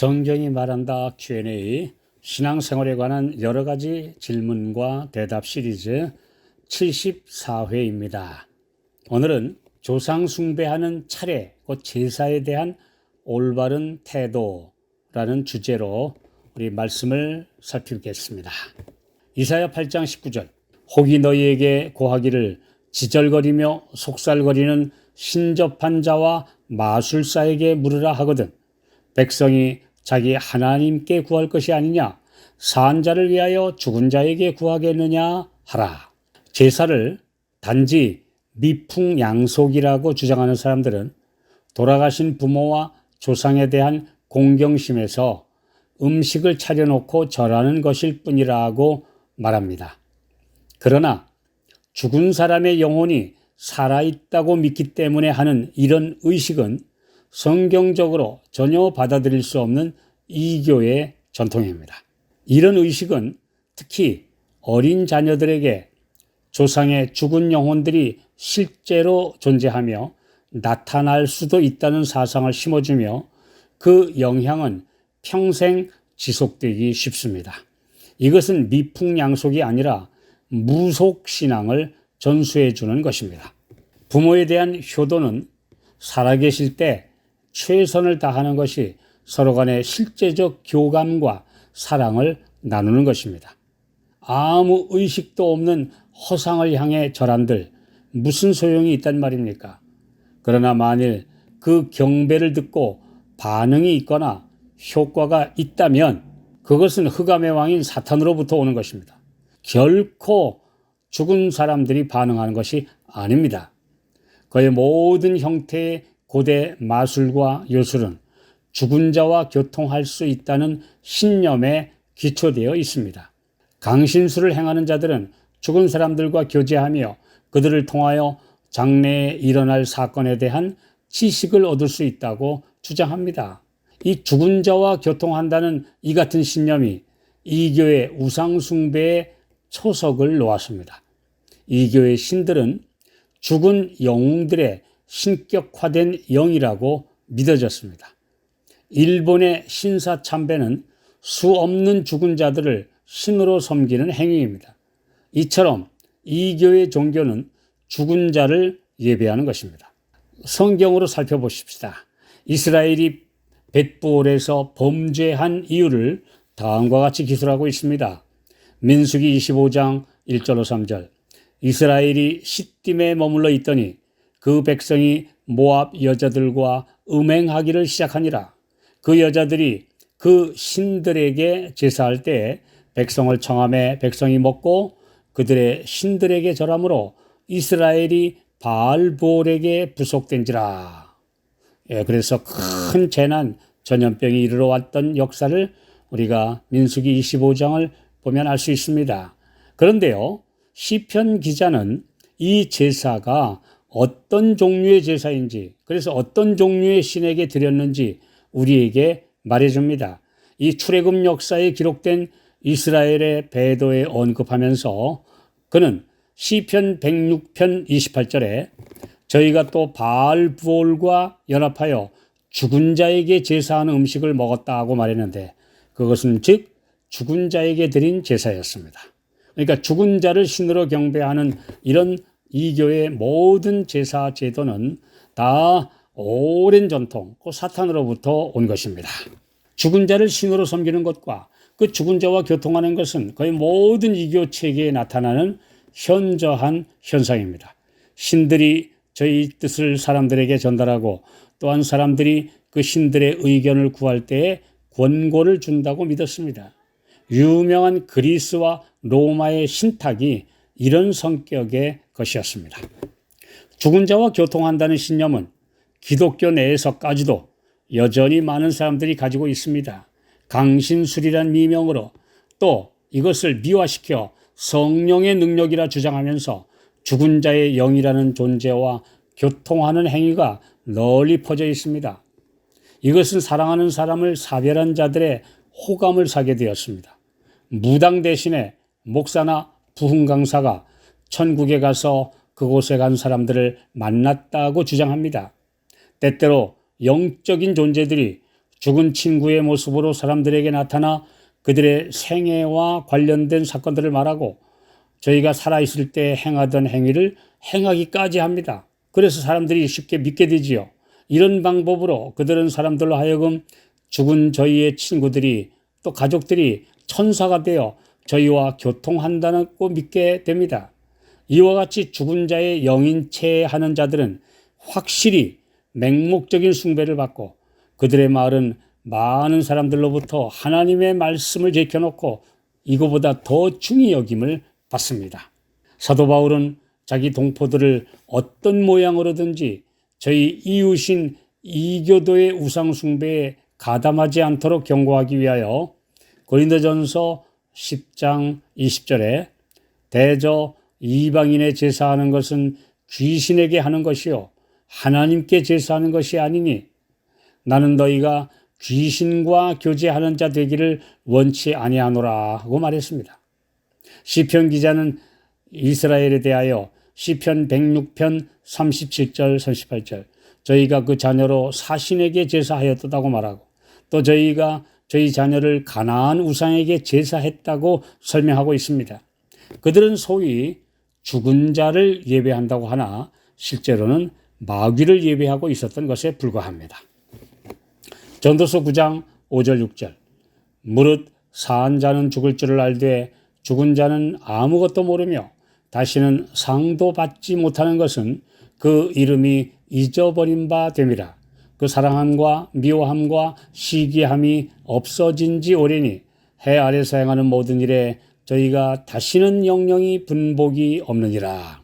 성경이 말한다 Q&A 신앙생활에 관한 여러 가지 질문과 대답 시리즈 74회입니다. 오늘은 조상 숭배하는 차례, 곧 제사에 대한 올바른 태도라는 주제로 우리 말씀을 살피겠습니다. 이사야 8장 19절 혹이 너희에게 고하기를 지절거리며 속살거리는 신접한 자와 마술사에게 물으라 하거든 백성이 자기 하나님께 구할 것이 아니냐 산 자를 위하여 죽은 자에게 구하겠느냐 하라. 제사를 단지 미풍양속이라고 주장하는 사람들은 돌아가신 부모와 조상에 대한 공경심에서 음식을 차려놓고 절하는 것일 뿐이라고 말합니다. 그러나 죽은 사람의 영혼이 살아있다고 믿기 때문에 하는 이런 의식은 성경적으로 전혀 받아들일 수 없는 이교의 전통입니다. 이런 의식은 특히 어린 자녀들에게 조상의 죽은 영혼들이 실제로 존재하며 나타날 수도 있다는 사상을 심어주며 그 영향은 평생 지속되기 쉽습니다. 이것은 미풍양속이 아니라 무속신앙을 전수해 주는 것입니다. 부모에 대한 효도는 살아계실 때 최선을 다하는 것이 서로 간의 실제적 교감과 사랑을 나누는 것입니다. 아무 의식도 없는 허상을 향해 절한들 무슨 소용이 있단 말입니까? 그러나 만일 그 경배를 듣고 반응이 있거나 효과가 있다면 그것은 흑암의 왕인 사탄으로부터 오는 것입니다. 결코 죽은 사람들이 반응하는 것이 아닙니다. 그의 모든 형태의 고대 마술과 요술은 죽은 자와 교통할 수 있다는 신념에 기초되어 있습니다. 강신술을 행하는 자들은 죽은 사람들과 교제하며 그들을 통하여 장래에 일어날 사건에 대한 지식을 얻을 수 있다고 주장합니다. 이 죽은 자와 교통한다는 이 같은 신념이 이교의 우상숭배의 초석을 놓았습니다. 이교의 신들은 죽은 영웅들의 신격화된 영이라고 믿어졌습니다. 일본의 신사참배는 수 없는 죽은 자들을 신으로 섬기는 행위입니다. 이처럼 이교의 종교는 죽은 자를 예배하는 것입니다. 성경으로 살펴보십시다. 이스라엘이 벳부올에서 범죄한 이유를 다음과 같이 기술하고 있습니다. 민수기 25장 1절로 3절 이스라엘이 시딤에 머물러 있더니 그 백성이 모압 여자들과 음행하기를 시작하니라. 그 여자들이 그 신들에게 제사할 때 백성을 청함에 백성이 먹고 그들의 신들에게 절함으로 이스라엘이 바알보올에게 부속된지라. 그래서 큰 재난, 전염병이 이르러 왔던 역사를 우리가 민수기 25장을 보면 알 수 있습니다. 그런데요, 시편 기자는 이 제사가 어떤 종류의 제사인지, 그래서 어떤 종류의 신에게 드렸는지 우리에게 말해줍니다. 이 출애굽 역사에 기록된 이스라엘의 배도에 언급하면서 그는 시편 106편 28절에 저희가 또 바알부올과 연합하여 죽은 자에게 제사하는 음식을 먹었다고 말했는데 그것은 즉 죽은 자에게 드린 제사였습니다. 그러니까 죽은 자를 신으로 경배하는 이런 이교의 모든 제사 제도는 다 오랜 전통, 그 사탄으로부터 온 것입니다. 죽은 자를 신으로 섬기는 것과 그 죽은 자와 교통하는 것은 거의 모든 이교 체계에 나타나는 현저한 현상입니다. 신들이 저희 뜻을 사람들에게 전달하고 또한 사람들이 그 신들의 의견을 구할 때에 권고를 준다고 믿었습니다. 유명한 그리스와 로마의 신탁이 이런 성격의 것이었습니다. 죽은 자와 교통한다는 신념은 기독교 내에서까지도 여전히 많은 사람들이 가지고 있습니다. 강신술이란 미명으로 또 이것을 미화시켜 성령의 능력이라 주장하면서 죽은 자의 영이라는 존재와 교통하는 행위가 널리 퍼져 있습니다. 이것은 사랑하는 사람을 사별한 자들의 호감을 사게 되었습니다. 무당 대신에 목사나 부흥 강사가 천국에 가서 그곳에 간 사람들을 만났다고 주장합니다. 때때로 영적인 존재들이 죽은 친구의 모습으로 사람들에게 나타나 그들의 생애와 관련된 사건들을 말하고 저희가 살아있을 때 행하던 행위를 행하기까지 합니다. 그래서 사람들이 쉽게 믿게 되지요. 이런 방법으로 그들은 사람들로 하여금 죽은 저희의 친구들이 또 가족들이 천사가 되어 저희와 교통한다고 믿게 됩니다. 이와 같이 죽은 자의 영인체 하는 자들은 확실히 맹목적인 숭배를 받고 그들의 말은 많은 사람들로부터 하나님의 말씀을 제껴놓고 이거보다 더 중히 여김을 받습니다. 사도 바울은 자기 동포들을 어떤 모양으로든지 저희 이웃인 이교도의 우상 숭배에 가담하지 않도록 경고하기 위하여 고린도전서 10장 20절에 대저 이방인의 제사하는 것은 귀신에게 하는 것이요 하나님께 제사하는 것이 아니니 나는 너희가 귀신과 교제하는 자 되기를 원치 아니하노라 하고 말했습니다. 시편 기자는 이스라엘에 대하여 시편 106편 37절 38절 저희가 그 자녀로 사신에게 제사하였다고 말하고 또 저희가 저희 자녀를 가나안 우상에게 제사했다고 설명하고 있습니다. 그들은 소위 죽은 자를 예배한다고 하나 실제로는 마귀를 예배하고 있었던 것에 불과합니다. 전도서 9장 5절 6절 무릇 산 자는 죽을 줄을 알되 죽은 자는 아무것도 모르며 다시는 상도 받지 못하는 것은 그 이름이 잊어버린 바 됨이라. 그 사랑함과 미워함과 시기함이 없어진 지 오래니 해 아래서 행하는 모든 일에 저희가 다시는 영영이 분복이 없느니라.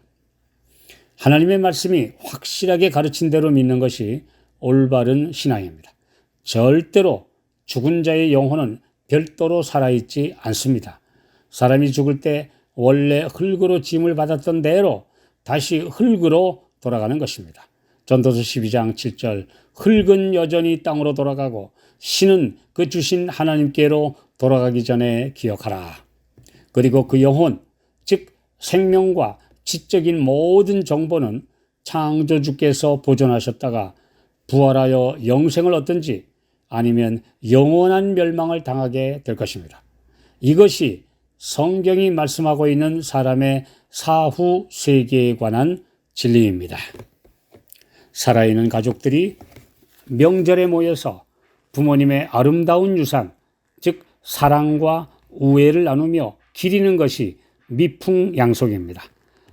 하나님의 말씀이 확실하게 가르친 대로 믿는 것이 올바른 신앙입니다. 절대로 죽은 자의 영혼은 별도로 살아있지 않습니다. 사람이 죽을 때 원래 흙으로 짐을 받았던 대로 다시 흙으로 돌아가는 것입니다. 전도서 12장 7절 흙은 여전히 땅으로 돌아가고 신은 그 주신 하나님께로 돌아가기 전에 기억하라. 그리고 그 영혼, 즉 생명과 지적인 모든 정보는 창조주께서 보존하셨다가 부활하여 영생을 얻든지 아니면 영원한 멸망을 당하게 될 것입니다. 이것이 성경이 말씀하고 있는 사람의 사후 세계에 관한 진리입니다. 살아있는 가족들이 명절에 모여서 부모님의 아름다운 유산, 즉 사랑과 우애를 나누며 기리는 것이 미풍양속입니다.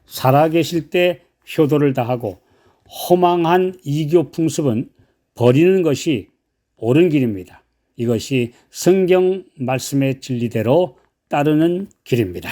살아계실 때 효도를 다하고 허망한 이교 풍습은 버리는 것이 옳은 길입니다. 이것이 성경 말씀의 진리대로 따르는 길입니다.